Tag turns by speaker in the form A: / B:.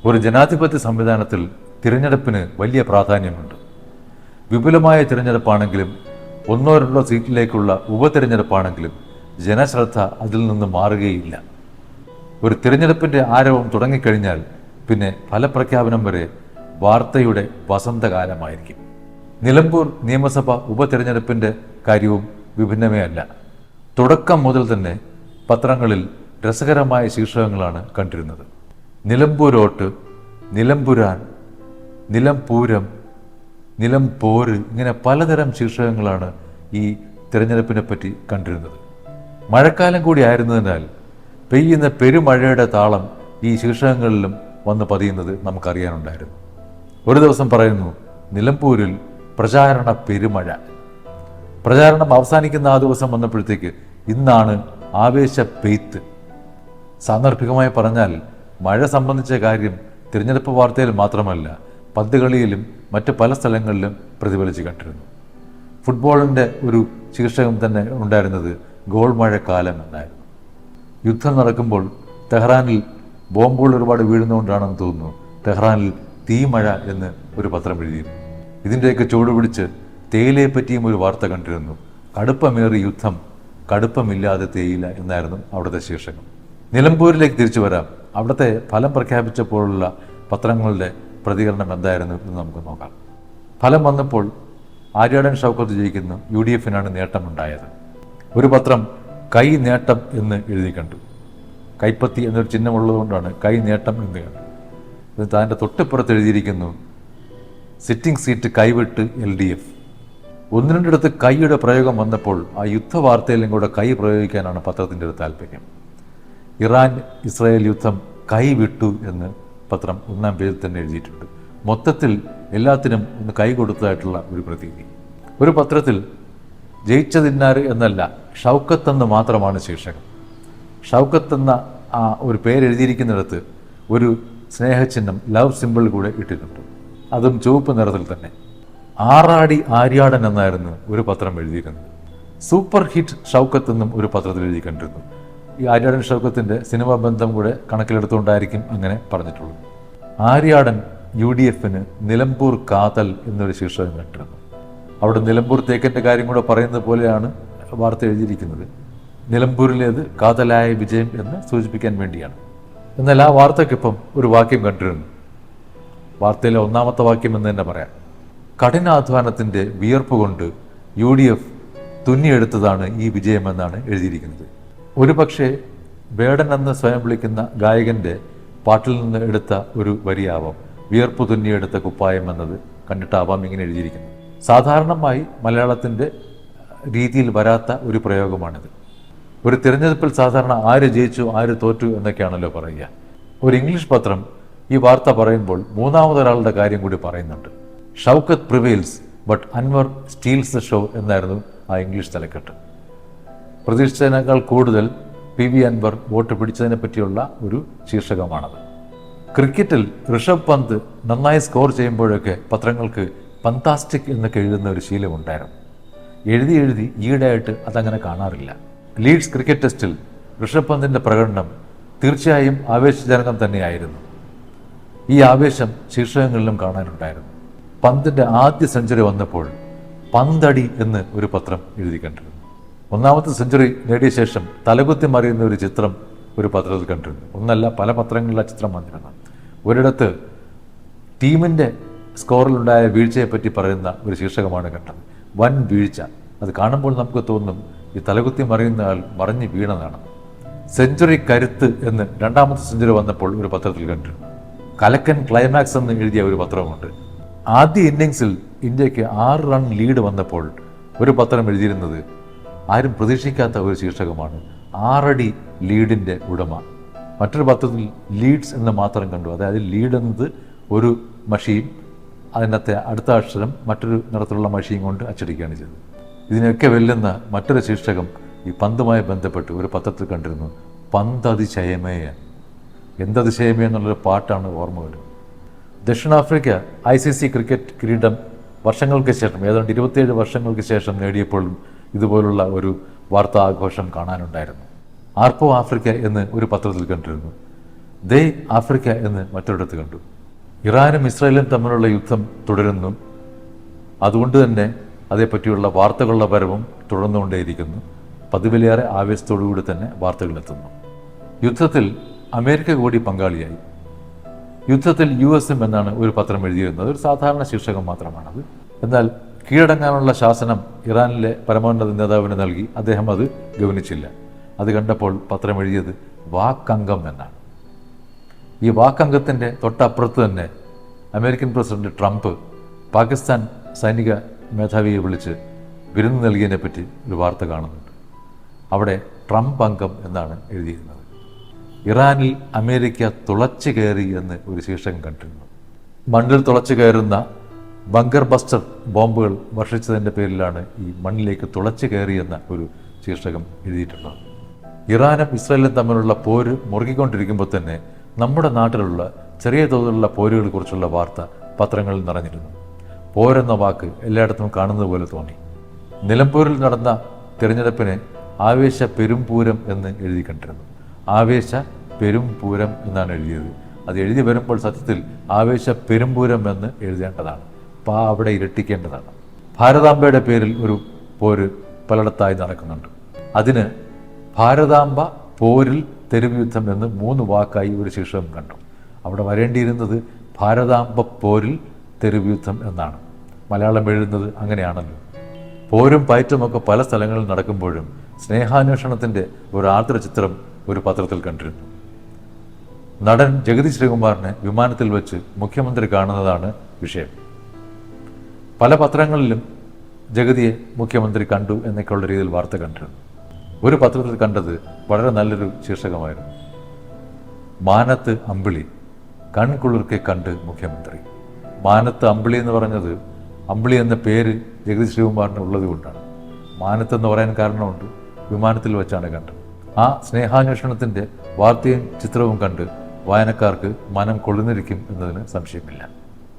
A: ഒരു ജനാധിപത്യ സംവിധാനത്തിൽ തിരഞ്ഞെടുപ്പിന് വലിയ പ്രാധാന്യമുണ്ട്. വിപുലമായ തിരഞ്ഞെടുപ്പാണെങ്കിലും ഒന്നോ രണ്ടോ സീറ്റിലേക്കുള്ള ഉപതിരഞ്ഞെടുപ്പാണെങ്കിലും ജനശ്രദ്ധ അതിൽ നിന്ന് മാറുകയില്ല. ഒരു തിരഞ്ഞെടുപ്പിൻ്റെ ആരവം തുടങ്ങിക്കഴിഞ്ഞാൽ പിന്നെ ഫലപ്രഖ്യാപനം വരെ വാർത്തയുടെ വസന്തകാലമായിരിക്കും. നിലമ്പൂർ നിയമസഭ ഉപതിരഞ്ഞെടുപ്പിൻ്റെ കാര്യവും വിഭിന്നമേ അല്ല. തുടക്കം മുതൽ തന്നെ പത്രങ്ങളിൽ രസകരമായ ശീർഷകങ്ങളാണ് കണ്ടിരുന്നത്. നിലമ്പൂരോട്ട്, നിലമ്പുരാൻ, നിലംപൂരം, നിലംപോര്, ഇങ്ങനെ പലതരം ശീർഷകങ്ങളാണ് ഈ തിരഞ്ഞെടുപ്പിനെ പറ്റി കണ്ടിരുന്നത്. മഴക്കാലം കൂടി ആയിരുന്നതിനാൽ പെയ്യുന്ന പെരുമഴയുടെ താളം ഈ ശീർഷകങ്ങളിലും വന്ന് പതിയുന്നത് നമുക്കറിയാനുണ്ടായിരുന്നു. ഒരു ദിവസം പറയുന്നു, നിലമ്പൂരിൽ പ്രചാരണ പെരുമഴ. പ്രചാരണം അവസാനിക്കുന്ന ആ ദിവസം വന്നപ്പോഴത്തേക്ക് ഇന്നാണ് ആവേശ പെയ്ത്ത്. സാന്ദർഭികമായി പറഞ്ഞാൽ മഴ സംബന്ധിച്ച കാര്യം തിരഞ്ഞെടുപ്പ് വാർത്തയിൽ മാത്രമല്ല, പന്ത് കളിയിലും മറ്റ് പല സ്ഥലങ്ങളിലും പ്രതിഫലിച്ച് കണ്ടിരുന്നു. ഫുട്ബോളിൻ്റെ ഒരു ശീർഷകം തന്നെ ഉണ്ടായിരുന്നത് ഗോൾ മഴക്കാലം എന്നായിരുന്നു. യുദ്ധം നടക്കുമ്പോൾ തെഹ്റാനിൽ ബോംബുകൾ ഒരുപാട് വീഴുന്നതുകൊണ്ടാണെന്ന് തോന്നുന്നു തെഹ്റാനിൽ തീമഴ എന്ന് ഒരു പത്രം എഴുതിയിരുന്നു. ഇതിൻ്റെയൊക്കെ ചുവടുപിടിച്ച് തേയിലയെ പറ്റിയും ഒരു വാർത്ത കണ്ടിരുന്നു. കടുപ്പമേറി യുദ്ധം, കടുപ്പമില്ലാതെ തേയില എന്നായിരുന്നു അവിടുത്തെ ശീർഷകം. നിലമ്പൂരിലേക്ക് തിരിച്ചു വരാം. അവിടുത്തെ ഫലം പ്രഖ്യാപിച്ചപ്പോഴുള്ള പത്രങ്ങളുടെ പ്രതികരണം എന്തായിരുന്നു എന്ന് നമുക്ക് നോക്കാം. ഫലം വന്നപ്പോൾ ആര്യാടൻ ഷൗക്കത്ത് ജയിക്കുന്നു, UDF-നാണ് നേട്ടമുണ്ടായത്. ഒരു പത്രം കൈ നേട്ടം എന്ന് എഴുതി കണ്ടു. കൈപ്പത്തി എന്നൊരു ചിഹ്നമുള്ളതുകൊണ്ടാണ് കൈ നേട്ടം എന്ന് കണ്ടു. ഇത് അതിൻ്റെ തൊട്ടിപ്പുറത്ത് എഴുതിയിരിക്കുന്നു, സിറ്റിംഗ് സീറ്റ് കൈവിട്ട് LDF. ഒന്ന് രണ്ടിടത്ത് കൈയുടെ പ്രയോഗം വന്നപ്പോൾ ആ യുദ്ധവാർത്തയിലും കൂടെ കൈ പ്രയോഗിക്കാനാണ് പത്രത്തിൻ്റെ ഒരു താല്പര്യം. ഇറാൻ ഇസ്രായേൽ യുദ്ധം കൈവിട്ടു എന്ന് പത്രം ഒന്നാം പേജിൽ തന്നെ എഴുതിയിട്ടുണ്ട്. മൊത്തത്തിൽ എല്ലാത്തിനും ഒന്ന് കൈ കൊടുത്തതായിട്ടുള്ള ഒരു പ്രതീതി. ഒരു പത്രത്തിൽ ജയിച്ചതിന്നാര് എന്നല്ല, ഷൗക്കത്ത് എന്ന് മാത്രമാണ് ശീർഷകം. ഷൗക്കത്ത് എന്ന ആ ഒരു പേരെഴുതിയിരിക്കുന്നിടത്ത് ഒരു സ്നേഹചിഹ്നം, ലവ് സിമ്പിൾ കൂടെ ഇട്ടിട്ടുണ്ട്. അതും ചുവപ്പ് നിറത്തിൽ തന്നെ. ആറാടി ആര്യാടൻ എന്നായിരുന്നു ഒരു പത്രം എഴുതിയിരുന്നത്. സൂപ്പർ ഹിറ്റ് ഷൗക്കത്ത് എന്നും ഒരു പത്രത്തിൽ എഴുതി കണ്ടിരുന്നു. ഈ ആര്യാടൻ ഷൗക്കത്തിൻ്റെ സിനിമാ ബന്ധം കൂടെ കണക്കിലെടുത്തുകൊണ്ടായിരിക്കും അങ്ങനെ പറഞ്ഞിട്ടുള്ളത്. ആര്യാടൻ UDF-ന് നിലമ്പൂർ കാതൽ എന്നൊരു ശീർഷകം കണ്ടിരുന്നു. അവിടെ നിലമ്പൂർ തേക്കൻ്റെ കാര്യം കൂടെ പറയുന്നത് പോലെയാണ് വാർത്ത എഴുതിയിരിക്കുന്നത്. നിലമ്പൂരിലേത് കാതലായ വിജയം എന്ന് സൂചിപ്പിക്കാൻ വേണ്ടിയാണ്. എന്നാൽ ആ വാർത്തയ്ക്കൊപ്പം ഒരു വാക്യം കണ്ടിരുന്നു. വാർത്തയിലെ ഒന്നാമത്തെ വാക്യം എന്ന് തന്നെ പറയാം. കഠിനാധ്വാനത്തിൻ്റെ വിയർപ്പ് കൊണ്ട് UDF തുന്നിയെടുത്തതാണ് ഈ വിജയമെന്നാണ് എഴുതിയിരിക്കുന്നത്. ഒരു പക്ഷേ വേടൻ എന്ന് സ്വയം വിളിക്കുന്ന ഗായകൻ്റെ പാട്ടിൽ നിന്ന് എടുത്ത ഒരു വരിയാവാം. വിയർപ്പ് തുന്നിയെടുത്ത കുപ്പായം എന്നത് കണ്ടിട്ടാവാം ഇങ്ങനെ എഴുതിയിരിക്കുന്നത്. സാധാരണമായി മലയാളത്തിൻ്റെ രീതിയിൽ വരാത്ത ഒരു പ്രയോഗമാണിത്. ഒരു തിരഞ്ഞെടുപ്പിൽ സാധാരണ ആര് ജയിച്ചു ആര് തോറ്റു എന്നൊക്കെയാണല്ലോ പറയുക. ഒരു ഇംഗ്ലീഷ് പത്രം ഈ വാർത്ത പറയുമ്പോൾ മൂന്നാമതൊരാളുടെ കാര്യം കൂടി പറയുന്നുണ്ട്. Shoukath prevails but Anvar steals the show എന്നായിരുന്നു ആ ഇംഗ്ലീഷ് തലക്കെട്ട്. പ്രതീക്ഷിച്ചതിനേക്കാൾ കൂടുതൽ PV അൻവർ വോട്ട് പിടിച്ചതിനെ പറ്റിയുള്ള ഒരു ശീർഷകമാണത്. ക്രിക്കറ്റിൽ ഋഷഭ് പന്ത് നന്നായി സ്കോർ ചെയ്യുമ്പോഴൊക്കെ പത്രങ്ങൾക്ക് പന്താസ്റ്റിക് എന്നൊക്കെ എഴുതുന്ന ഒരു ശീലമുണ്ടായിരുന്നു. എഴുതി ഈയിടെയായിട്ട് അതങ്ങനെ കാണാറില്ല. ലീഡ്സ് ക്രിക്കറ്റ് ടെസ്റ്റിൽ ഋഷഭ് പന്തിൻ്റെ പ്രകടനം തീർച്ചയായും ആവേശജനകം തന്നെയായിരുന്നു. ഈ ആവേശം ശീർഷകങ്ങളിലും കാണാനുണ്ടായിരുന്നു. പന്തിൻ്റെ ആദ്യ സെഞ്ചുറി വന്നപ്പോൾ പന്തടി എന്ന് ഒരു പത്രം എഴുതി കണ്ടിരുന്നു. ഒന്നാമത്തെ സെഞ്ചുറി നേടിയ ശേഷം തലകുത്തി മറിയുന്ന ഒരു ചിത്രം ഒരു പത്രത്തിൽ കണ്ടിരുന്നു. ഒന്നല്ല, പല പത്രങ്ങളിലെ ചിത്രം വന്നിരുന്നു. ഒരിടത്ത് ടീമിൻ്റെ സ്കോറിലുണ്ടായ വീഴ്ചയെപ്പറ്റി പറയുന്ന ഒരു ശീർഷകമാണ് കണ്ടത്. വൻ വീഴ്ച. അത് കാണുമ്പോൾ നമുക്ക് തോന്നും ഈ തലകുത്തി മറിയുന്ന ആൾ മറിഞ്ഞ് വീണതാണ്. സെഞ്ചുറി കരുത്ത് എന്ന് രണ്ടാമത്തെ സെഞ്ചുറി വന്നപ്പോൾ ഒരു പത്രത്തിൽ കണ്ടിരുന്നു. കലക്കൻ ക്ലൈമാക്സ് എന്ന് എഴുതിയ ഒരു പത്രമുണ്ട്. ആദ്യ ഇന്നിങ്സിൽ ഇന്ത്യക്ക് 6 റൺ ലീഡ് വന്നപ്പോൾ ഒരു പത്രം എഴുതിയിരുന്നത് ആരും പ്രതീക്ഷിക്കാത്ത ഒരു ശീർഷകമാണ്, 6 അടി ലീഡിൻ്റെ ഉടമ. മറ്റൊരു പത്രത്തിൽ ലീഡ്സ് എന്ന് മാത്രം കണ്ടു. അതായത് ലീഡ് എന്നത് ഒരു മഷിയും അതിനകത്തെ അടുത്ത അക്ഷരം മറ്റൊരു നിറത്തിലുള്ള മഷിയും കൊണ്ട് അച്ചടിക്കുകയാണ് ചെയ്തത്. ഇതിനൊക്കെ വെല്ലുന്ന മറ്റൊരു ശീർഷകം ഈ പന്തുമായി ബന്ധപ്പെട്ട് ഒരു പത്രത്തിൽ കണ്ടിരുന്നു. പന്തതിശയമേ. എന്തതിശയമേ എന്നുള്ളൊരു പാട്ടാണ് ഓർമ്മ വരും. ദക്ഷിണാഫ്രിക്ക ICC ക്രിക്കറ്റ് കിരീടം വർഷങ്ങൾക്ക് ശേഷം, ഏതാണ്ട് 27 വർഷങ്ങൾക്ക് ശേഷം നേടിയപ്പോഴും ഇതുപോലുള്ള ഒരു വാർത്താ ആഘോഷം കാണാനുണ്ടായിരുന്നു. ആർപ്പോ ആഫ്രിക്ക എന്ന് ഒരു പത്രത്തിൽ കണ്ടിരുന്നു. ദേ ആഫ്രിക്ക എന്ന് മറ്റൊരിടത്ത് കണ്ടു. ഇറാനും ഇസ്രായേലും തമ്മിലുള്ള യുദ്ധം തുടരുന്നു. അതുകൊണ്ട് തന്നെ അതേപ്പറ്റിയുള്ള വാർത്തകളുടെ വരവും തുടർന്നുകൊണ്ടേയിരിക്കുന്നു. പതിവിലേറെ ആവേശത്തോടുകൂടി തന്നെ വാർത്തകളെത്തുന്നു. യുദ്ധത്തിൽ അമേരിക്ക കൂടി പങ്കാളിയായി. യുദ്ധത്തിൽ US എന്നാണ് ഒരു പത്രം എഴുതിയിരുന്നത്. ഒരു സാധാരണ ശീർഷകം മാത്രമാണത്. എന്നാൽ കീഴടങ്ങാനുള്ള ശാസനം ഇറാനിലെ പരമോന്നത നേതാവിന് നൽകി. അദ്ദേഹം അത് ഗവനിച്ചില്ല. അത് കണ്ടപ്പോൾ പത്രം എഴുതിയത് വാക്കംഗം എന്നാണ്. ഈ വാക്കംഗത്തിൻ്റെ തൊട്ടപ്പുറത്ത് തന്നെ അമേരിക്കൻ പ്രസിഡന്റ് ട്രംപ് പാകിസ്ഥാൻ സൈനിക മേധാവിയെ വിളിച്ച് വിരുന്ന് നൽകിയതിനെപ്പറ്റി ഒരു വാർത്ത കാണുന്നുണ്ട്. അവിടെ ട്രംപ് അംഗം എന്നാണ് എഴുതിയിരുന്നത്. ഇറാനിൽ അമേരിക്ക തുളച്ചു കയറി എന്ന് ഒരു ശീർഷകം കണ്ടിരുന്നു. മണ്ണിൽ തുളച്ചു കയറുന്ന ബങ്കർ ബസ്റ്റർ ബോംബുകൾ വർഷിച്ചതിൻ്റെ പേരിലാണ് ഈ മണ്ണിലേക്ക് തുളച്ചു കയറി എന്ന ഒരു ശീർഷകം എഴുതിയിട്ടുള്ളത്. ഇറാനും ഇസ്രായേലും തമ്മിലുള്ള പോര് മുറുകിക്കൊണ്ടിരിക്കുമ്പോൾ തന്നെ നമ്മുടെ നാട്ടിലുള്ള ചെറിയ തോതിലുള്ള പോരുകളെ കുറിച്ചുള്ള വാർത്ത പത്രങ്ങളിൽ നിറഞ്ഞിരുന്നു. പോരെന്ന വാക്ക് എല്ലായിടത്തും കാണുന്നത് പോലെ തോന്നി. നിലമ്പൂരിൽ നടന്ന തിരഞ്ഞെടുപ്പിനെ ആവേശ പെരുംപൂരം എന്ന് എഴുതി കണ്ടിരുന്നു. ആവേശ പെരുംപൂരം എന്നാണ് എഴുതിയത്. അത് എഴുതി വരുമ്പോൾ സത്യത്തിൽ ആവേശ പെരുംപൂരം എന്ന് എഴുതേണ്ടതാണ്. അവിടെ ഇരട്ടിക്കേണ്ടതാണ്. ഭാരതാംബയുടെ പേരിൽ ഒരു പോര് പലയിടത്തായി നടക്കുന്നുണ്ട്. അതിന് ഭാരതാംബ പോരിൽ തെരുവ് യുദ്ധം എന്ന് 3 വാക്കായി ഒരു ശീർഷകം കണ്ടു. അവിടെ വരേണ്ടിയിരുന്നത് ഭാരതാംബ പോരിൽ തെരുവ് യുദ്ധം എന്നാണ്. മലയാളം എഴുതുന്നത് അങ്ങനെയാണല്ലോ. പോരും പയറ്റുമൊക്കെ പല സ്ഥലങ്ങളിൽ നടക്കുമ്പോഴും സ്നേഹാന്വേഷണത്തിൻ്റെ ഒരു ആർദ്ര ചിത്രം ഒരു പത്രത്തിൽ കണ്ടിരുന്നു. നടൻ ജഗതി ശ്രീകുമാറിനെ വിമാനത്തിൽ വെച്ച് മുഖ്യമന്ത്രി കാണുന്നതാണ് വിഷയം. പല പത്രങ്ങളിലും ജഗതിയെ മുഖ്യമന്ത്രി കണ്ടു എന്നൊക്കെയുള്ള രീതിയിൽ വാർത്ത കണ്ടിരുന്നു. ഒരു പത്രത്തിൽ കണ്ടത് വളരെ നല്ലൊരു ശീർഷകമായിരുന്നു. മാനത്ത് അമ്പിളി കൺകുളിർക്കെ കണ്ട് മുഖ്യമന്ത്രി. മാനത്ത് അമ്പിളി എന്ന് പറഞ്ഞത് അമ്പിളി എന്ന പേര് ജഗതി ശ്രീകുമാറിന് ഉള്ളത് കൊണ്ടാണ്. മാനത്ത് എന്ന് പറയാൻ കാരണമുണ്ട്. വിമാനത്തിൽ വെച്ചാണ് കണ്ടത്. ആ സ്നേഹാന്വേഷണത്തിൻ്റെ വാർത്തയും ചിത്രവും കണ്ട് വായനക്കാർക്ക് മനം കൊള്ളുന്നിരിക്കും എന്നതിന് സംശയമില്ല.